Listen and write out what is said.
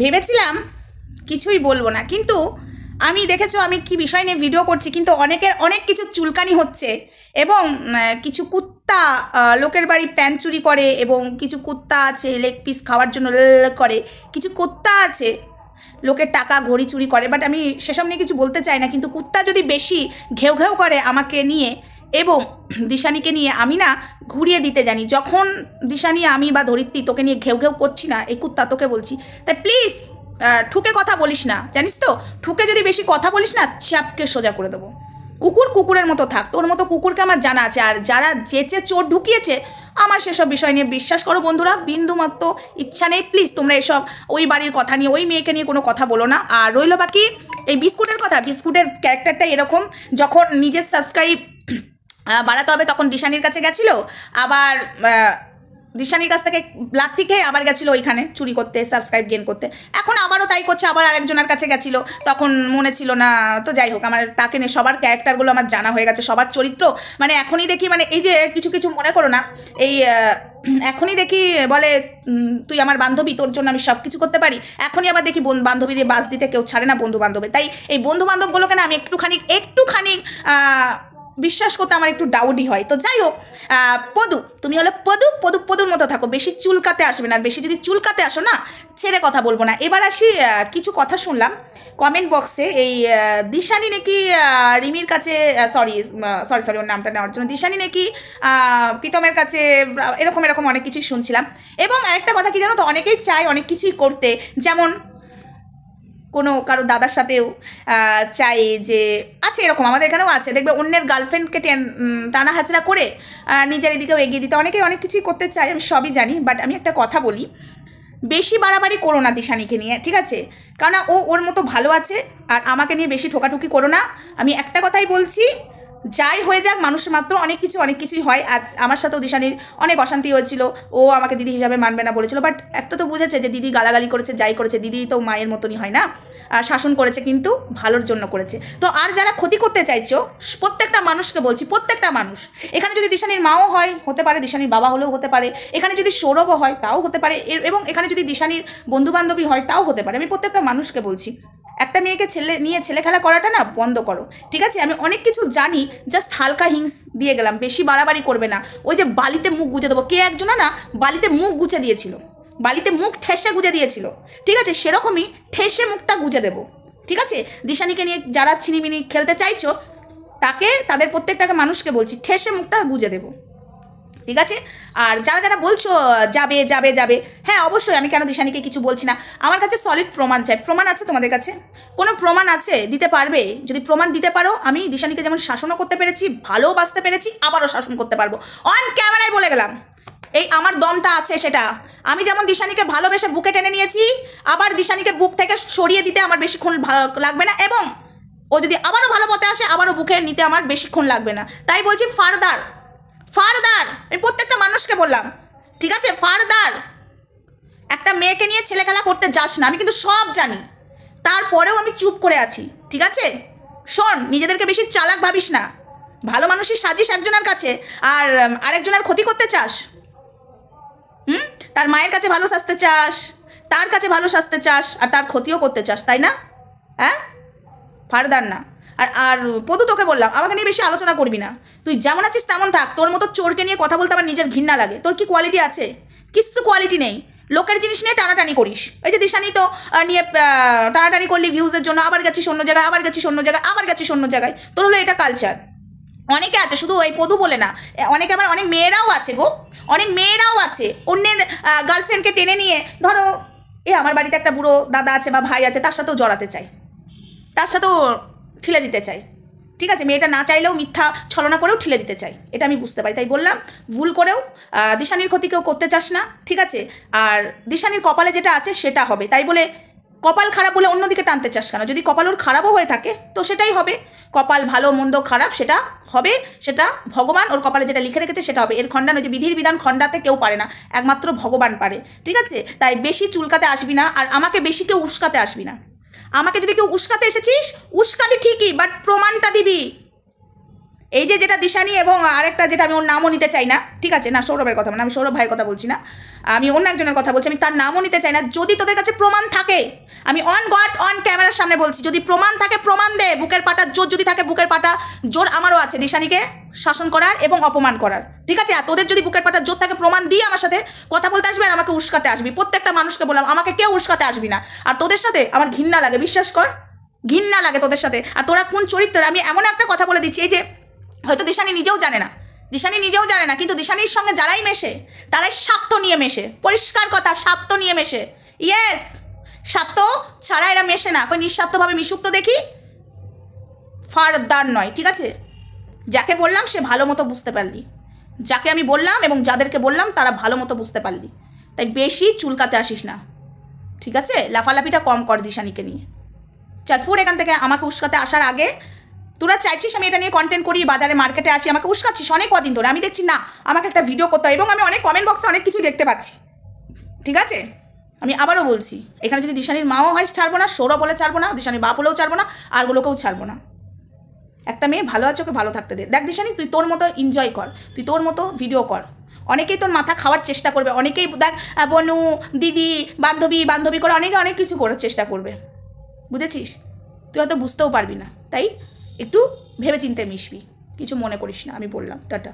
ভেবেছিলাম কিছুই বলবো না, কিন্তু আমি দেখেছো আমি কি বিষয় নিয়ে ভিডিও করছি, কিন্তু অনেকের অনেক কিছু চুলকানি হচ্ছে এবং কিছু কুত্তা লোকের বাড়ি প্যান চুরি করে, এবং কিছু কুত্তা আছে লেগ পিস খাওয়ার জন্য করে, কিছু কুত্তা আছে লোকের টাকা ঘড়ি চুরি করে। বাট আমি সেসব নিয়ে কিছু বলতে চাই না, কিন্তু কুত্তা যদি বেশি ঘেউ ঘেউ করে আমাকে নিয়ে এবং দিশানিকে নিয়ে, আমি না ঘুরিয়ে দিতে জানি। যখন দিশানি আমি বা ধরিত্রী তোকে নিয়ে ঘেউ ঘেউ করছি না, এই কুত্তা তোকে বলছি, তাই প্লিজ ঠুকে কথা বলিস না, জানিস তো? ঠুকে যদি বেশি কথা বলিস না, চাপকে সোজা করে দেবো। কুকুর কুকুরের মতো থাক, তোর মতো কুকুরকে আমার জানা আছে। আর যারা যেচে চোর ঢুকিয়েছে, আমার সেসব বিষয় নিয়ে বিশ্বাস করো বন্ধুরা, বিন্দুমাত্র ইচ্ছা নেই। প্লিজ তোমরা এসব ওই বাড়ির কথা নিয়ে, ওই মেয়েকে নিয়ে কোনো কথা বলো না। আর রইল বাকি এই বিস্কুটের কথা, বিস্কুটের ক্যারেক্টারটা এরকম, যখন নিজের সাবস্ক্রাইব বাড়াতে হবে তখন দিশানির কাছে গেছিলো, আবার দিশানির কাছ থেকে লাথি খেয়ে আবার গেছিলো ওইখানে চুরি করতে, সাবস্ক্রাইব গেন করতে। এখন আবারও তাই করছে, আবার আরেকজনের কাছে গেছিলো, তখন মনে ছিল না। তো যাই হোক, আমার তাকে নিয়ে সবার ক্যারেক্টারগুলো আমার জানা হয়ে গেছে, সবার চরিত্র। মানে এখনই দেখি, মানে এই যে কিছু কিছু মনে করো না, এই এখনই দেখি বলে তুই আমার বান্ধবী, তোর জন্য আমি সব কিছু করতে পারি। এখনই আবার দেখি বান্ধবীদের বাস দিতে কেউ ছাড়ে না, বন্ধু বান্ধবের। তাই এই বন্ধু বান্ধবগুলোকে না আমি একটুখানি বিশ্বাস করতে আমার একটু ডাউটই হয়। তো যাই হোক, পদু, তুমি হলো পদুর মতো থাকো, বেশি চুলকাতে আসবে না। আর বেশি যদি চুলকাতে আসো না, ছেড়ে কথা বলবো না। এবার আসি, কিছু কথা শুনলাম কমেন্ট বক্সে, এই দিশানি নাকি রিমির কাছে, সরি ওর নামটা নেওয়ার জন্য, দিশানি নাকি প্রীতমের কাছে, এরকম অনেক কিছুই শুনছিলাম। এবং আরেকটা কথা কি জানো তো, অনেকেই চায় অনেক কিছুই করতে, যেমন কোনো কারো দাদার সাথেও চাই যে আছে, এরকম আমাদের এখানেও আছে, দেখবে অন্যের গার্লফ্রেন্ডকে টানা হাচড়া করে নিজের এদিকেও এগিয়ে দিতে অনেকেই অনেক কিছুই করতে চায়, আমি সবই জানি। বাট আমি একটা কথা বলি, বেশি বাড়াবাড়ি করো না দিশানিকে নিয়ে, ঠিক আছে? কারণ ওর মতো ভালো আছে, আর আমাকে নিয়ে বেশি ঠোকাঠুকি করো না। আমি একটা কথাই বলছি, যাই হয়ে যাক, মানুষ মাত্র অনেক কিছুই হয়। আজ আমার সাথেও দিশানির অনেক অশান্তি হয়েছিল, ও আমাকে দিদি হিসাবে মানবে না বলেছিল। বাট একটা তো বুঝেছে যে দিদি গালাগালি করেছে, যাই করেছে, দিদি তো মায়ের মতনই হয় না, শাসন করেছে, কিন্তু ভালোর জন্য করেছে। তো আর যারা ক্ষতি করতে চাইছো, প্রত্যেকটা মানুষকে বলছি, প্রত্যেকটা মানুষ, এখানে যদি দিশানির মাও হয়, হতে পারে, দিশানির বাবা হলেও হতে পারে, এখানে যদি সৌরভও হয় তাও হতে পারে, এবং এখানে যদি দিশানির বন্ধুবান্ধবী হয় তাও হতে পারে। আমি প্রত্যেকটা মানুষকে বলছি, একটা মেয়েকে ছেলে খেলা করাটা না বন্ধ করো, ঠিক আছে? আমি অনেক কিছু জানি, জাস্ট হালকা হিংস দিয়ে গেলাম, বেশি বাড়াবাড়ি করবে না। ওই যে বালিতে মুখ গুজে দেবো, কে একজনা না বালিতে মুখ গুজে দিয়েছিল, বালিতে মুখ ঠেসে গুজে দিয়েছিল, ঠিক আছে? সেরকমই ঠেসে মুখটা গুজে দেবো, ঠিক আছে? দিশানিকে নিয়ে যারা ছিনিমিনি খেলতে চাইছো, তাদের প্রত্যেকটাকে মানুষকে বলছি, ঠেসে মুখটা গুজে দেবো, ঠিক আছে? আর যারা বলছো যাবে, হ্যাঁ অবশ্যই, আমি কেন দিশানিকে কিছু বলছি না, আমার কাছে সলিড প্রমাণ চাই। প্রমাণ আছে তোমাদের কাছে? কোনো প্রমাণ আছে? দিতে পারবে? যদি প্রমাণ দিতে পারো, আমি দিশানিকে যেমন শাসনও করতে পেরেছি, ভালোবাসতে পেরেছি, আবারও শাসন করতে পারবো। অন ক্যামেরায় বলে গেলাম, এই আমার দমটা আছে সেটা। আমি যেমন দিশানিকে ভালোবেসে বুকে টেনে নিয়েছি, আবার দিশানিকে বুক থেকে সরিয়ে দিতে আমার বেশিক্ষণ লাগবে না, এবং ও যদি আবারও ভালো পথে আসে, আবারও বুকে নিতে আমার বেশিক্ষণ লাগবে না। তাই বলছি, ফারদার আমি প্রত্যেকটা মানুষকে বললাম, ঠিক আছে? ফারদার একটা মেয়েকে নিয়ে ছেলে খেলা করতে যাস না। আমি কিন্তু সব জানি, তারপরেও আমি চুপ করে আছি, ঠিক আছে? শোন, নিজেদেরকে বেশি চালাক ভাবিস না, ভালো মানুষই সাজিস একজনের কাছে, আর আরেকজনের ক্ষতি করতে চাস। তার মায়ের কাছে ভালো সাজতে চাস, তার কাছে ভালো সাজতে চাস, আর তার ক্ষতিও করতে চাস, তাই না? হ্যাঁ, ফারদার না। আর পদু, তোকে বললাম, আমাকে নিয়ে বেশি আলোচনা করবি না। তুই যেমন আছিস তেমন থাক। তোর মতো চোরকে নিয়ে কথা বলতে আমার নিজের ঘৃণা লাগে। তোর কি কোয়ালিটি আছে? কিছু কোয়ালিটি নেই, লোকের জিনিস নিয়ে টানাটানি করিস। এই যে দিশানি তো নিয়ে টানাটানি করলি ভিউজের জন্য, আবার গেছিস অন্য জায়গায়, আবার গেছিস অন্য জায়গায়। তোর হলো এটা কালচার। অনেকে আছে, শুধু ওই পদু বলে না, অনেকে আবার অনেক মেয়েরাও আছে গো, অনেক মেয়েরাও আছে অন্যের গার্লফ্রেন্ডকে টেনে নিয়ে, ধরো আমার বাড়িতে একটা বুড়ো দাদা আছে বা ভাই আছে, তার সাথেও জড়াতে চাই, তার সাথেও ঠিলে দিতে চাই, ঠিক আছে? মেয়েটা না চাইলেও মিথ্যা ছলনা করেও ঠিলে দিতে চাই, এটা আমি বুঝতে পারি। তাই বললাম, ভুল করেও দিশানির ক্ষতি কেউ করতে চাস না, ঠিক আছে? আর দিশানির কপালে যেটা আছে সেটা হবে, তাই বলে কপাল খারাপ বলে অন্যদিকে টানতে চাস কেন? যদি কপাল ওর খারাপও হয়ে থাকে তো সেটাই হবে, কপাল ভালো মন্দ খারাপ সেটা হবে, সেটা ভগবান ওর কপালে যেটা লিখে রেখেছে সেটা হবে। এর খণ্ডান, ওই যে বিধির বিধান খণ্ডাতে কেউ পারে না, একমাত্র ভগবান পারে, ঠিক আছে? তাই বেশি চুলকাতে আসবি না, আর আমাকে বেশি কেউ উস্কাতে আসবি না। আমাকে যদি কেউ উস্কাতে এসেছিস, উস্কাবি ঠিকই, বাট প্রমাণটা দিবি। এই যে যেটা দিশানি এবং আরেকটা যেটা আমি ওর নামও নিতে চাই না, ঠিক আছে, না সৌরভের কথা মানে আমি সৌরভ ভাইয়ের কথা বলছি না, আমি অন্য একজনের কথা বলছি, আমি তার নামও নিতে চাই না। যদি তোদের কাছে প্রমাণ থাকে, আমি অন গড অন ক্যামেরার সামনে বলছি, যদি প্রমাণ থাকে প্রমাণ দে। বুকের পাটা জোর যদি থাকে, বুকের পাটা জোর আমারও আছে দিশানিকে শাসন করার এবং অপমান করার, ঠিক আছে। আর তোদের যদি বুকের পাটা জোর থাকে, প্রমাণ দিয়ে আমার সাথে কথা বলতে আসবি আর আমাকে উস্কাতে আসবি। প্রত্যেকটা মানুষকে বললাম, আমাকে কেউ উস্কাতে আসবি না। আর তোদের সাথে আমার ঘৃণা লাগে, বিশ্বাস কর, ঘৃণা লাগে তোদের সাথে। আর তোরা কোন চরিত্রের, আমি এমন একটা কথা বলে দিচ্ছি, এই যে হয়তো দিশানি নিজেও জানে না, কিন্তু দিশানির সঙ্গে যারাই মেশে তারাই স্বার্থ নিয়ে মেশে। পরিষ্কার কথা, স্বার্থ নিয়ে মেশে। ইয়েস, স্বার্থ ছাড়া এরা মেশে না। কই নিঃস্বার্থভাবে মিশুক তো দেখি, ফারদার নয়, ঠিক আছে। যাকে বললাম সে ভালো মতো বুঝতে পারলি, যাকে আমি বললাম এবং যাদেরকে বললাম তারা ভালো মতো বুঝতে পারলি। তাই বেশি চুলকাতে আসিস না, ঠিক আছে। লাফালাফিটা কম কর দিশানিকে নিয়ে। চল ফুর এখান থেকে। আমাকে উস্কাতে আসার আগে তোরা চাইছিস আমি এটা নিয়ে কন্টেন্ট করি, বাজারে মার্কেটে আসি, আমাকে উস্কাচ্ছিস অনেক কদিন ধরে। আমি দেখছি না আমাকে একটা ভিডিও করতে হয়, এবং আমি অনেক কমেন্ট বক্সে অনেক কিছু দেখতে পাচ্ছি, ঠিক আছে। আমি আবারও বলছি, এখানে যদি দিশানির মাও হয় ছাড়বো না, সৌরভ বলে ছাড়বো না, দিশানির বাপ হলেও ছাড়বো না, আরগুলোকেও ছাড়বো না। একটা মেয়ে ভালো আছে, ওকে ভালো থাকতে দে। দেখ দিশানি, তুই তোর মতো এনজয় কর, তুই তোর মতো ভিডিও কর। অনেকেই তোর মাথা খাওয়ার চেষ্টা করবে, অনেকেই দেখ বনু দিদি বান্ধবী করে অনেকে অনেক কিছু করার চেষ্টা করবে, বুঝেছিস। তুই হয়তো বুঝতেও পারবি না, তাই একটু ভেবে চিন্তে মিশবি, কিছু মনে করিস না, আমি বললাম। টাটা।